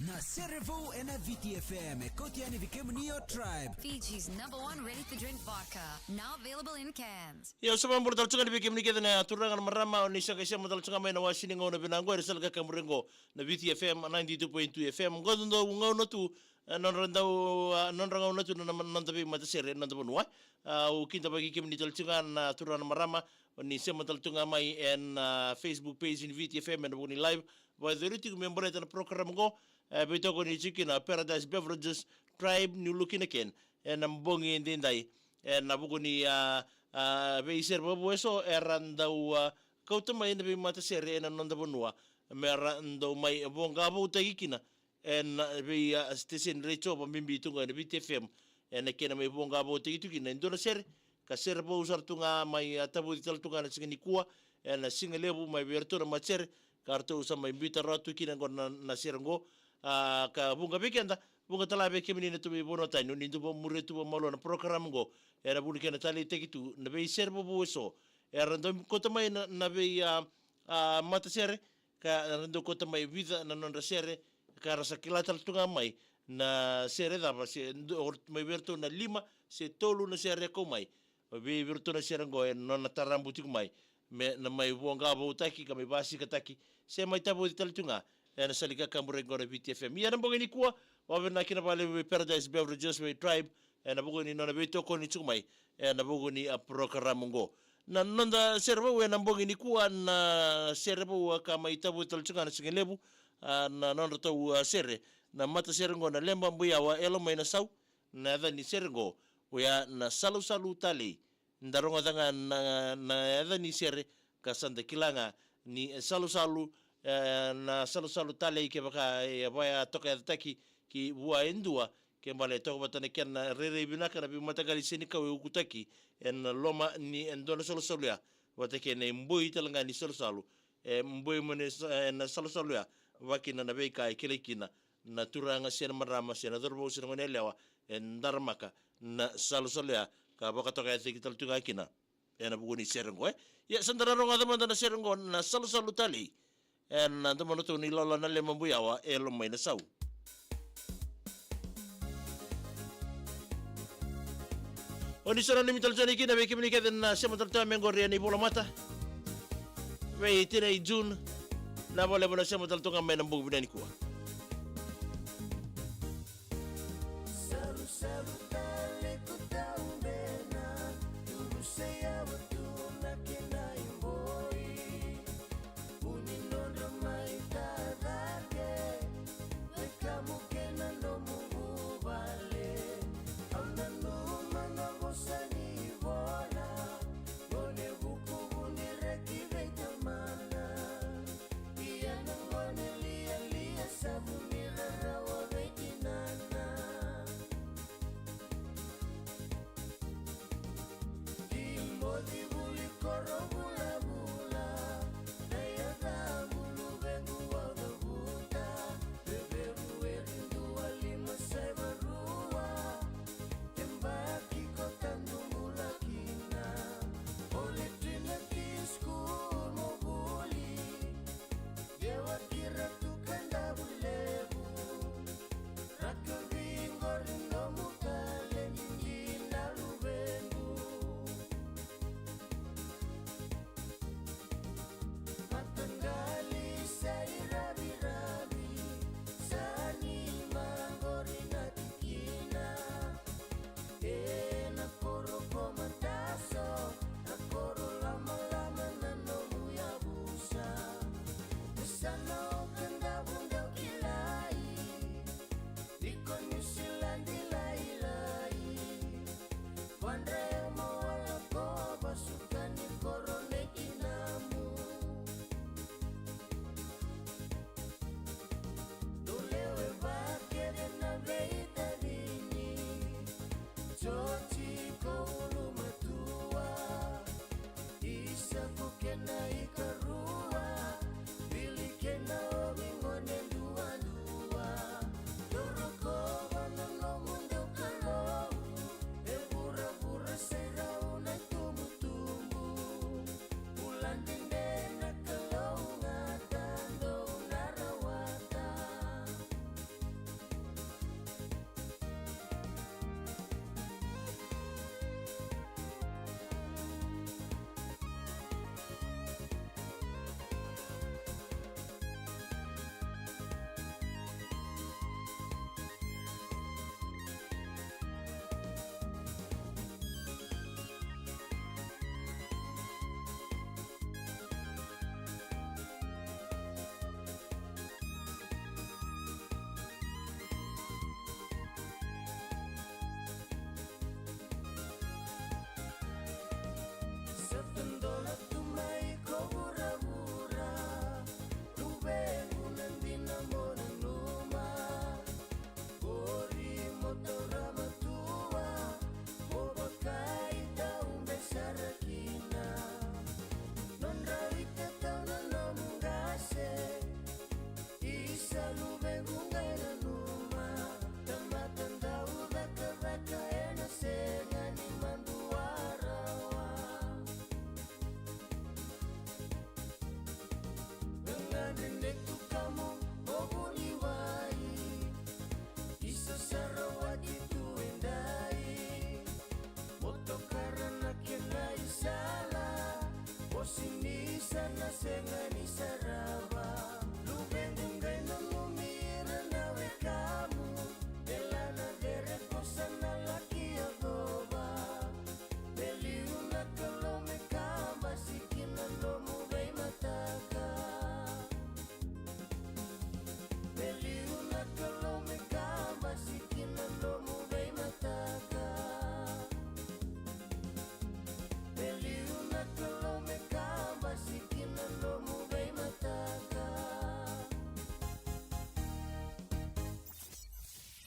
na sere vovou e na Viti FM e kotiani vikemnio tribe. Fiji's #1 ready-to-drink vodka, now available in cans. Yo sama mbur tal chunga bikim nikeda na turangan marama ni saka sia modal chunga mai na washini ngona binango resal ka kamrengo na Viti FM 92.2 FM ngondo ngono tu non rangau tu non tapi matasere non tapi nuai o kinta bagi kim ni tal chunga na turangan marama ni sia modal chunga mai en Facebook page in Viti FM and ni live wa deriti member eta program go bito ko ni kina Paradise Beverages Tribe New Looking again en mbongi ndindai en nabugo ni beiser bobo eso erandau kauta mai na be matasere en nonda bonua merandau mai bonga bo tagikina en be station recho bo mimbi tunga na BTFM en kena mai bonga bo tagitukina ndona ser ka ser bo usar tunga mai tabu dital tunga na singani kuwa en singa lebu mai berto na macer karto usa mai bita ratu kina ngona na serengo ka bunga bekenda bunga talabe kemini na tubi bono tainu nindu bo mure tu bo malo na program go era buni kena tali tekitu na be serbo bo so era ndo kota mai na be matasere ka ndo kota mai vida na nonda sere ka rasa kilatal tunga mai na sere da se mai berto na lima se tolu na sere ko mai be berto na sere go non na tarambuti mai me na mai bonga bo taki ka mai basi ka taki se mai tabo dital tunga na salika kamburengo na Viti FM. Ia namboga ni kuwa, wawe na kina pale Paradise Beverages we Tribe, na bugo ni nona beto ko ni tsumai, na bugo ni parokaramu go. Na nonda servo we namboga ni kuwa na servo ka mai tabu talchunga na singelebu, na nonda tau sere, na matasere ngo na lemba mbuya wa elo mai na sau, na edha ni sere ngo, wea na salu tali, ndaronga danga na edha ni sere, ka sanda kilanga ni salu na salu tale ke baka e boya toka taki ki bua endua ke male to batane ken rere binaka na bi matagali sini ka ukutaki en loma ni endona salu ya watake ne mboi talanga ni salu mboi mone na salu ya wakina na beika kile kina na turanga sena marama sena dorbo sena ngone lewa en darmaka na salu ya ka baka toka taki taltunga kina ena buguni serengo ya sandara ronga damanda na serengo na salu tale en nanti manutu ni lola na le mambuyawa e lo mai na sau oni sara ni mital jani kina be kimni keden na sema tal mengori ni bola mata we tira i June na bole bona sema tal tunga mai na mbugu bidani kuwa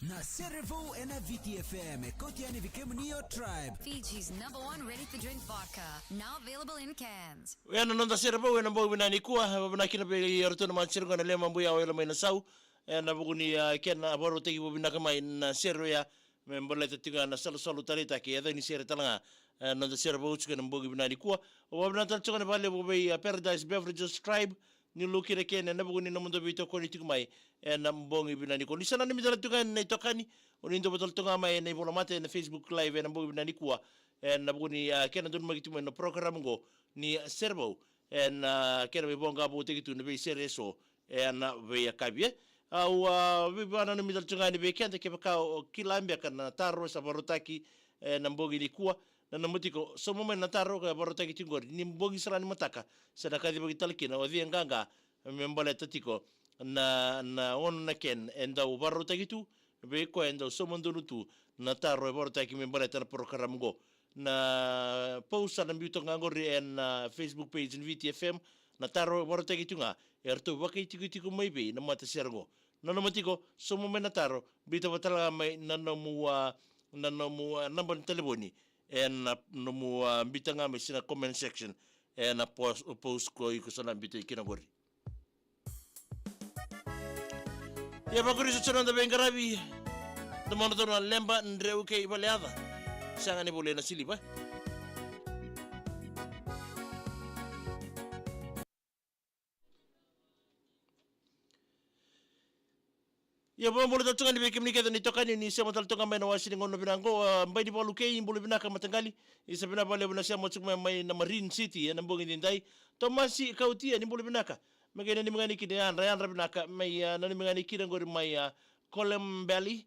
na sere vou na Viti FM kotiani vikemnio tribe. Fiji's #1 ready-to-drink vodka, now available in cans. Yana nonda sere vou na mbogi binani kuwa babana kina be yarto na manchirgo na lema mbuya wela mai na sau na buguni kena baro tegi bobina kama na sere ya membola tatiga na salu tarita ke ya ni sere talanga nonda sere vou chuka na mbogi binani kuwa babana talchuka na vale bobe Paradise Beverages Tribe ni lukire kene na buguni na mundo bito ko ni tigmai na mbongi binani ko nisana ni mitala tuka na itokani unindo botol tunga mai na ibola mate na Facebook live na mbogi binani kuwa na buguni kena dun magituma no program go ni servo na kena be bonga bo tegitu na be sere so na be yakabie au bibana no mitala tunga ni be kenda ke ka kilambe kana taro sa barotaki na mbogi ni kuwa na namutiko so mo na taro ka barotaki tingori ni mbogi sala ni mataka sada kadi bagi talkina o di nganga membola tatiko na on na ken enda o barotaki tu be ko enda so mondunu tu na taro e barotaki membola tan parokaramu go na post na mbito ngangori en Facebook page in Viti FM na taro barotaki tunga erto wakai tiko mai be na matasere go na namutiko so mo na taro bito batala mai na nomu number telefoni na nomu bitanga me sina comment section na post ko iko sana bito ikina gori ya bakuri so chana da bengarabi da mono na lemba ndreu ke ibaleada sanga ni bole na siliba ya bo molo tatunga ni bekim ni keda ni tokani ni sema tatunga mai na wasini ngono binango mbai di bolu kei mbulu binaka matangali isa bina bale bina sema tsukuma mai na Marine City na mbongi ndai tomasi kautia ni mbulu binaka magene ni mngani kide yan binaka mai na ni mngani kide ngori mai Colembelly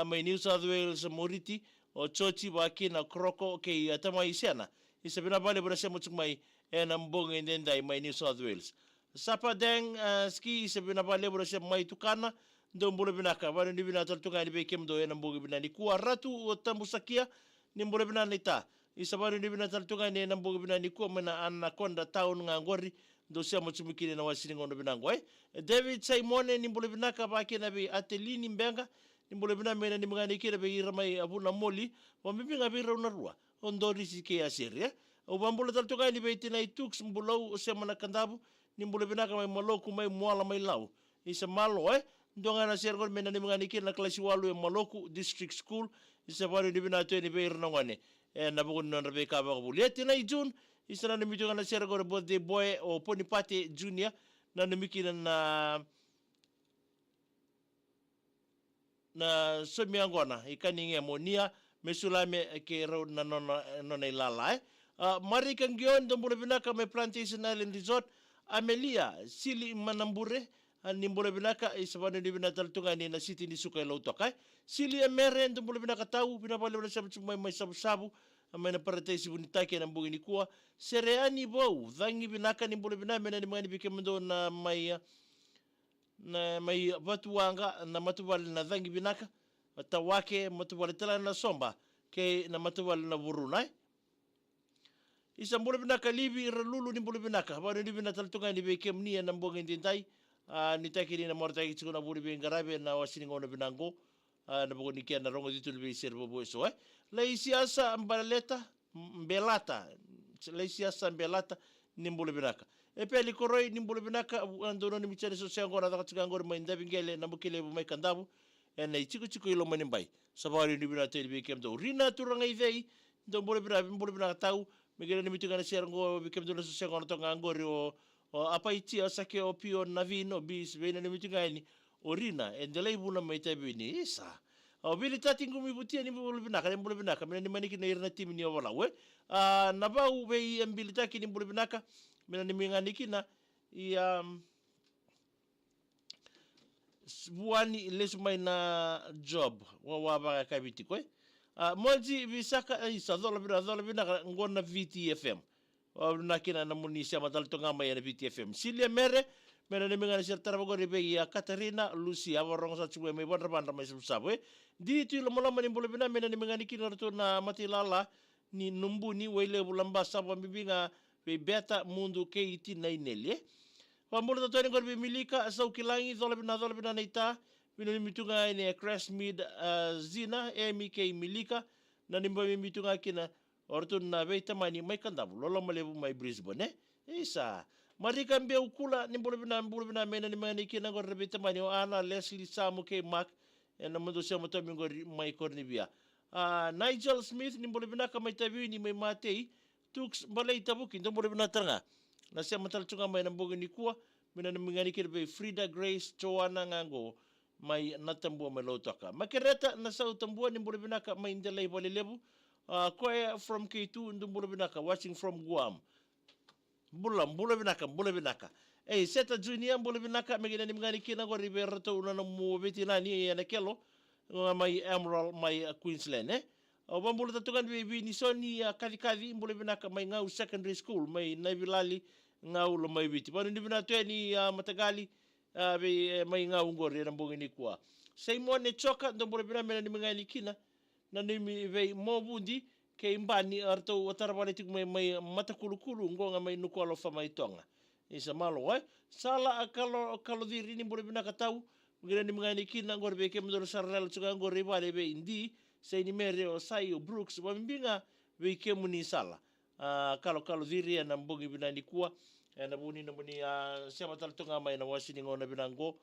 mai New South Wales Moriti o chochi baki na kroko ke tamai sena isa bina bale bina sema tsukuma na mbongi ndai mai New South Wales sapa deng ski isa bina bale bina sema mai tukana ndo mbule binaka bani ni bina taltunga ni bekem do ena mbogi bina ni kuwa ratu o tambusakia ni mbule bina ni ta isabani ni bina taltunga ni ena mbogi bina ni kuwa mena anaconda town ngangori ndo sia mochumikine na wasini ngono binango David Simone ni mbule binaka baki na be Atelini Mbenga ni mbule bina mena ni mngani kire be iramai abuna moli wa mbinga be raunarua ondori sike asiri o bambule taltunga ni be tina itux mbulau sema na kandabu ni mbule binaka mai maloku mai mwala mai lau isa malo ndonga na sergol mena ni mngani kina klasi walu e Maloku District School isa bari ni bina to ni be irnongane na bugun non rabe ka ba buleti na June isa na mitunga na sergol birthday boy o Ponipate Junior na nimikina na somi angona ikani nge monia mesulame ke ro na non ilala Marika Ngion dombule binaka me Plantation Island Resort Amelia Sili Manambure ni mbole binaka isabane ni bina taltunga ni na city ni suka lo tokai sili emere ndo mbole binaka tau bina bale bala sabu mai sabu amena paratesi bunitake na mbugi ni kuwa sereani bou dhangi binaka ni mbole binaka mena ni mani bikemendo na mai watu wanga na matuwali na dhangi binaka watawake matuwali tala na somba ke na matuwali na burunai isa mbole binaka libi iralulu ni mbole binaka bado ni bina taltunga ni bikemnia na mbugi ndintai nitakini na morta kitu na buri bengarabe na wasini ngono binango na bugo nikia na rongo ditu libe serbo boiso laisiasa mbelata laisiasa mbelata nimbule binaka epeli koroi nimbule binaka andono ni michane so sengo na takatuka ngoro mai ndabingele na mukile mai kandabu na ichiku ilo mani mbai sabari ni binata libe kemdo rina turanga idei ndo mbule binaka tau migele ni mitu kana sergo bikemdo so sengo na tonga ngori o apa iti asake o pio na vino bis vena ni mitingaini orina endelei buna meita bini isa o bili tatingu mi butia ni bulu binaka mena ni maniki na irna timi ni wala we na ba u be ambili taki ni bulu binaka mena ni minganiki na buani lesumai na job wa ba ka biti ko moji bisaka isa dola binaka ngona Viti FM na kina na munisia mataltonga mai na Viti FM silia mere mena ni mengana sir tarabagori be ya Katarina Lucia warong sa chue me bandra bandra mai sabwe di tu lo mola mani bolo bina mena ni mengani kina to na matilala ni numbu ni wele bulamba sabo bibinga be beta mundu ke iti na inele Pambolo to ni gorbi milika sau kilangi dola bina neita Wino ni mitunga ni Crashmead Zina MK Milika na nimba mitunga kina orto na veita mani mai kandabu lolo malebu mai Brisbane isa marika mbia ukula nimbolo bina mena ni mani kina ngor veita mani o ana Leslie Samu ke Mark na mundo sia moto mingo mai Cornibia Nigel Smith nimbolo bina ka mai tabi ni mai Matei Tux balai tabuki nimbolo bina tanga na sia matal tunga mai na mboga ni kuwa mina ni mingani kira be Frida Grace Joanna ngango mai natambua mai lotaka makereta na sau tambua ni mbolo binaka mai indelai bole lebu koe from K2 ndu mbolo binaka watching from Guam mbolo binaka seta junior mbolo binaka megina ni mingani kina go riberato una mo Viti nani ya nakelo mai Emerald mai Queensland mbolo tatukan bi ni soni kali mbolo binaka mai ngau secondary school mai Naivilali ngau lo mai Viti pano ni binato ni matagali be mai ngau ngori na mbongi ni kwa sei mo ne choka ndo mbolo bina mena ni mingani kina na ni mi ve mo bundi ke imbani arto watarabale tik mai matakulu ngonga mai nuko fa mai tonga isa malo sala akalo diri ni mbolo bina katau ngira ni mingani kina ngor be ke mdoro sarrel chuka ngori vale be indi sei ni mere o sai o Brooks wa mbinga be ke muni sala kalo diri na mbongi bina ni kwa na buni siapa tal tunga mai na wasini ngona binango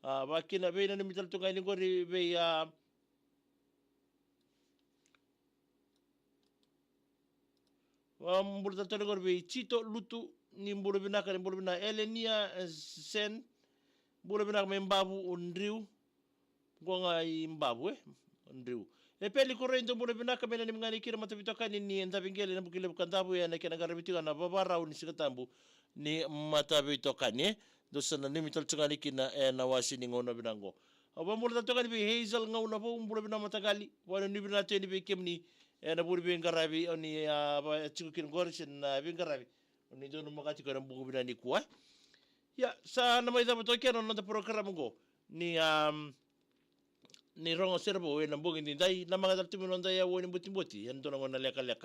bakina be na mital tunga ni ngori be mbulu tal tunga ngori be chito lutu ni mbulu binaka ni mbulu bina Elenia Sen mbulu binaka me mbabu undriu gonga mbabu undriu peli korrento mbulu binaka me na mngani kira matavitoka ni ndavingele na bukile bukandabu ya na kena garabitiga na babara uni sikatambu ni matavitokani dosana ni mital tungani kina na wasini ngona binango aba mbulu tokani bi Hazel ngona po mbulu bina matagali wana ni bina teni be kemni na buri be ngarabi oni ba chikin gorsin na be ngarabi oni dono makati ko mbugu bina ni kwa ya sa na mai da toke no na parokaramu go ni rongo serbo na mbugu ni dai na mga daltumi no dai woni buti yan dono ngona leka mai